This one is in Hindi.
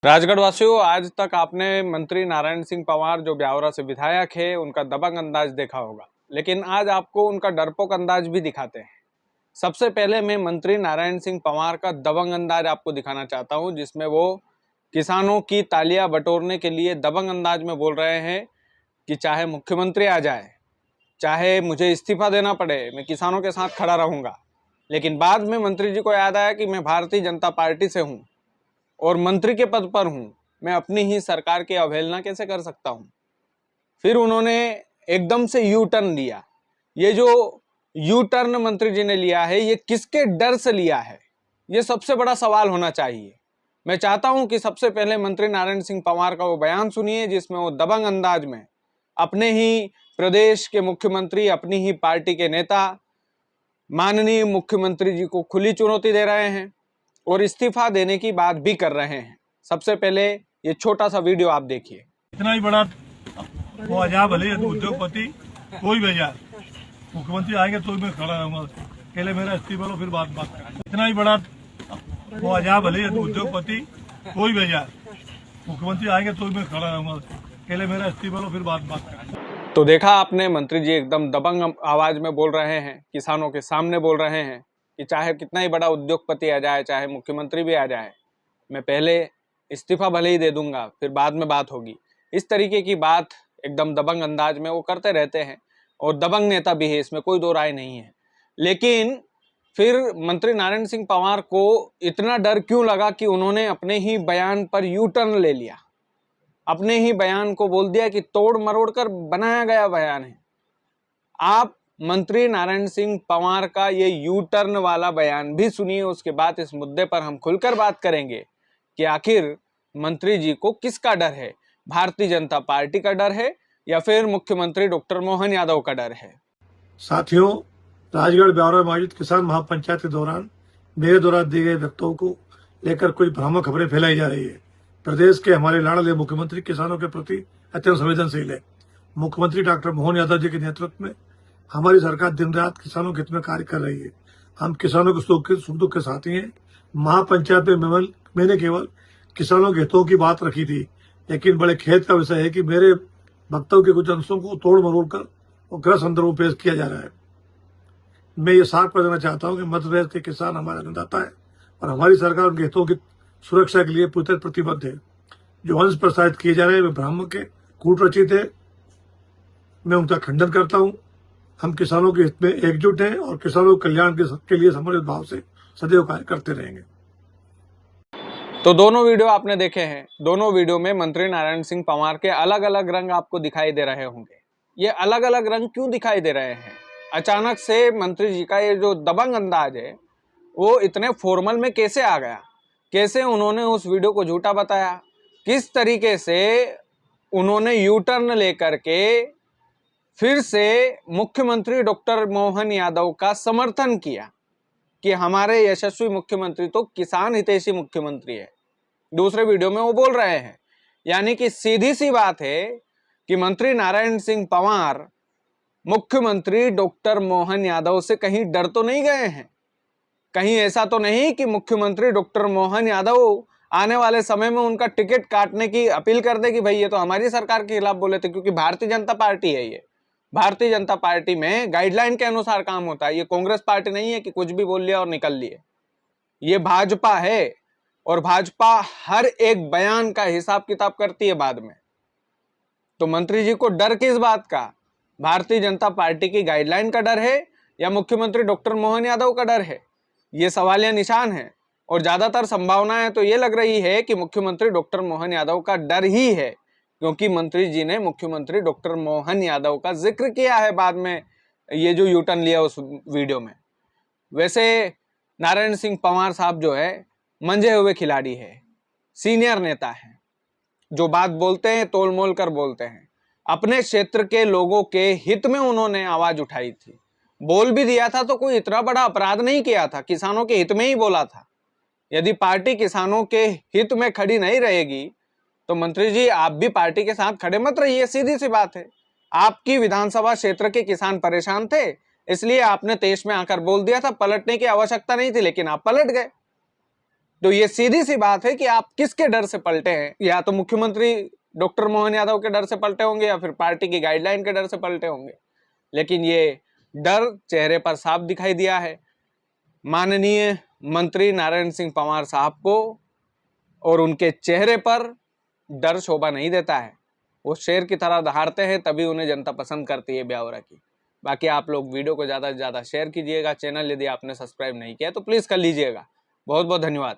राजगढ़ वासियों, आज तक आपने मंत्री नारायण सिंह पवार जो ब्यावरा से विधायक है उनका दबंग अंदाज देखा होगा, लेकिन आज आपको उनका डरपोक अंदाज भी दिखाते हैं। सबसे पहले मैं मंत्री नारायण सिंह पवार का दबंग अंदाज आपको दिखाना चाहता हूं, जिसमें वो किसानों की तालियां बटोरने के लिए दबंग अंदाज में बोल रहे हैं कि चाहे मुख्यमंत्री आ जाए, चाहे मुझे इस्तीफा देना पड़े, मैं किसानों के साथ खड़ा रहूंगा। लेकिन बाद में मंत्री जी को याद आया कि मैं भारतीय जनता पार्टी से हूं और मंत्री के पद पर हूं, मैं अपनी ही सरकार की अवहेलना कैसे कर सकता हूं। फिर उन्होंने एकदम से यू टर्न लिया। ये जो यू टर्न मंत्री जी ने लिया है, ये किसके डर से लिया है, ये सबसे बड़ा सवाल होना चाहिए। मैं चाहता हूं कि सबसे पहले मंत्री नारायण सिंह पवार का वो बयान सुनिए, जिसमें वो दबंग अंदाज में अपने ही प्रदेश के मुख्यमंत्री, अपनी ही पार्टी के नेता माननीय मुख्यमंत्री जी को खुली चुनौती दे रहे हैं और इस्तीफा देने की बात भी कर रहे हैं। सबसे पहले ये छोटा सा वीडियो आप देखिए। इतना ही बड़ा वो आ भले उद्योगपति कोई भी जाए, मुख्यमंत्री आएंगे तो मैं खड़ा रहूंगा। पहले मेरा इस्तीफा लो, फिर बात करें। इतना ही बड़ा वो आ भले उद्योगपति कोई भी जाए, मुख्यमंत्री आएंगे तो मैं खड़ा रहूंगा। पहले मेरा इस्तीफा लो, फिर बात करें। तो देखा आपने, मंत्री जी एकदम दबंग आवाज में बोल रहे हैं, किसानों के सामने बोल रहे हैं कि चाहे कितना ही बड़ा उद्योगपति आ जाए, चाहे मुख्यमंत्री भी आ जाए, मैं पहले इस्तीफा भले ही दे दूंगा, फिर बाद में बात होगी। इस तरीके की बात एकदम दबंग अंदाज में वो करते रहते हैं और दबंग नेता भी है, इसमें कोई दो राय नहीं है। लेकिन फिर मंत्री नारायण सिंह पवार को इतना डर क्यों लगा कि उन्होंने अपने ही बयान पर यू टर्न ले लिया, अपने ही बयान को बोल दिया कि तोड़ मरोड़ कर बनाया गया बयान है। आप मंत्री नारायण सिंह पवार का ये यू टर्न वाला बयान भी सुनिए, उसके बाद इस मुद्दे पर हम खुलकर बात करेंगे कि आखिर मंत्री जी को किसका डर है, भारतीय जनता पार्टी का डर है या फिर मुख्यमंत्री डॉक्टर मोहन यादव का डर है। साथियों, राजगढ़ ब्यावरा में आयोजित किसान महापंचायत के दौरान मेरे द्वारा दिए गए वक्तव्यों को लेकर कुछ भ्रामक खबरें फैलाई जा रही है। प्रदेश के हमारे लाडले मुख्यमंत्री किसानों के प्रति अत्यंत संवेदनशील है। मुख्यमंत्री डॉक्टर मोहन यादव जी के नेतृत्व में हमारी सरकार दिन रात किसानों के हित में कार्य कर रही है। हम किसानों के सुख दुख के साथी हैं। महापंचायत में मैंने केवल किसानों के हितों की बात रखी थी, लेकिन बड़े खेद का विषय है कि मेरे वक्तव्य के कुछ अंशों को तोड़ मरोड़ कर और गलत संदर्भ में पेश किया जा रहा है। मैं ये साफ कर देना चाहता हूं कि मध्य प्रदेश के किसान हमारा अन्नदाता है और हमारी सरकार उनके हितों की सुरक्षा के लिए पूरी तरह प्रतिबद्ध है। जो अंश प्रसारित किए जा रहे हैं वे भ्रामक है, कूट रचित है। मैं उनका खंडन करता हूं। हम किसानों के हित में एकजुट हैं और किसानों के कल्याण के लिए समर्पित भाव से सदैव कार्य करते रहेंगे। तो दोनों वीडियो आपने देखे हैं। दोनों वीडियो में मंत्री नारायण सिंह पवार के अलग अलग रंग आपको दिखाई दे रहे होंगे। ये अलग अलग रंग क्यों दिखाई दे रहे हैं? अचानक से मंत्री जी का ये जो दबंग अंदाज है वो इतने फॉर्मल में कैसे आ गया? कैसे उन्होंने उस वीडियो को झूठा बताया? किस तरीके से उन्होंने यू टर्न लेकर के फिर से मुख्यमंत्री डॉक्टर मोहन यादव का समर्थन किया कि हमारे यशस्वी मुख्यमंत्री तो किसान हितैषी मुख्यमंत्री है। दूसरे वीडियो में वो बोल रहे हैं, यानी कि सीधी सी बात है कि मंत्री नारायण सिंह पवार मुख्यमंत्री डॉक्टर मोहन यादव से कहीं डर तो नहीं गए हैं। कहीं ऐसा तो नहीं कि मुख्यमंत्री डॉक्टर मोहन यादव आने वाले समय में उनका टिकट काटने की अपील कर दे कि भाई ये तो हमारी सरकार के खिलाफ बोले थे, क्योंकि भारतीय जनता पार्टी है। ये भारतीय जनता पार्टी में गाइडलाइन के अनुसार काम होता है। ये कांग्रेस पार्टी नहीं है कि कुछ भी बोल लिया और निकल लिए। ये भाजपा है और भाजपा हर एक बयान का हिसाब किताब करती है बाद में। तो मंत्री जी को डर किस बात का? भारतीय जनता पार्टी की गाइडलाइन का डर है या मुख्यमंत्री डॉक्टर मोहन यादव का डर है? ये सवालिया निशान है और ज्यादातर संभावनाएं तो ये लग रही है कि मुख्यमंत्री डॉक्टर मोहन यादव का डर ही है, क्योंकि मंत्री जी ने मुख्यमंत्री डॉक्टर मोहन यादव का जिक्र किया है बाद में ये जो यू टर्न लिया उस वीडियो में। वैसे नारायण सिंह पवार साहब जो है मंझे हुए खिलाड़ी है, सीनियर नेता है, जो बात बोलते हैं तोल मोल कर बोलते हैं। अपने क्षेत्र के लोगों के हित में उन्होंने आवाज उठाई थी, बोल भी दिया था तो कोई इतना बड़ा अपराध नहीं किया था, किसानों के हित में ही बोला था। यदि पार्टी किसानों के हित में खड़ी नहीं रहेगी तो मंत्री जी आप भी पार्टी के साथ खड़े मत रहिए, सीधी सी बात है। आपकी विधानसभा क्षेत्र के किसान परेशान थे, इसलिए आपने तेज में आकर बोल दिया था, पलटने की आवश्यकता नहीं थी, लेकिन आप पलट गए। तो ये सीधी सी बात है कि आप किसके डर से पलटे हैं, या तो मुख्यमंत्री डॉक्टर मोहन यादव के डर से पलटे होंगे या फिर पार्टी की गाइडलाइन के डर से पलटे होंगे। लेकिन ये डर चेहरे पर साफ दिखाई दिया है माननीय मंत्री नारायण सिंह पंवार साहब को, और उनके चेहरे पर डर शोभा नहीं देता है। वो शेर की तरह दहाड़ते हैं, तभी उन्हें जनता पसंद करती है ब्यावरा की। बाकी आप लोग वीडियो को ज़्यादा से ज़्यादा शेयर कीजिएगा। चैनल यदि आपने सब्सक्राइब नहीं किया तो प्लीज़ कर लीजिएगा। बहुत बहुत धन्यवाद।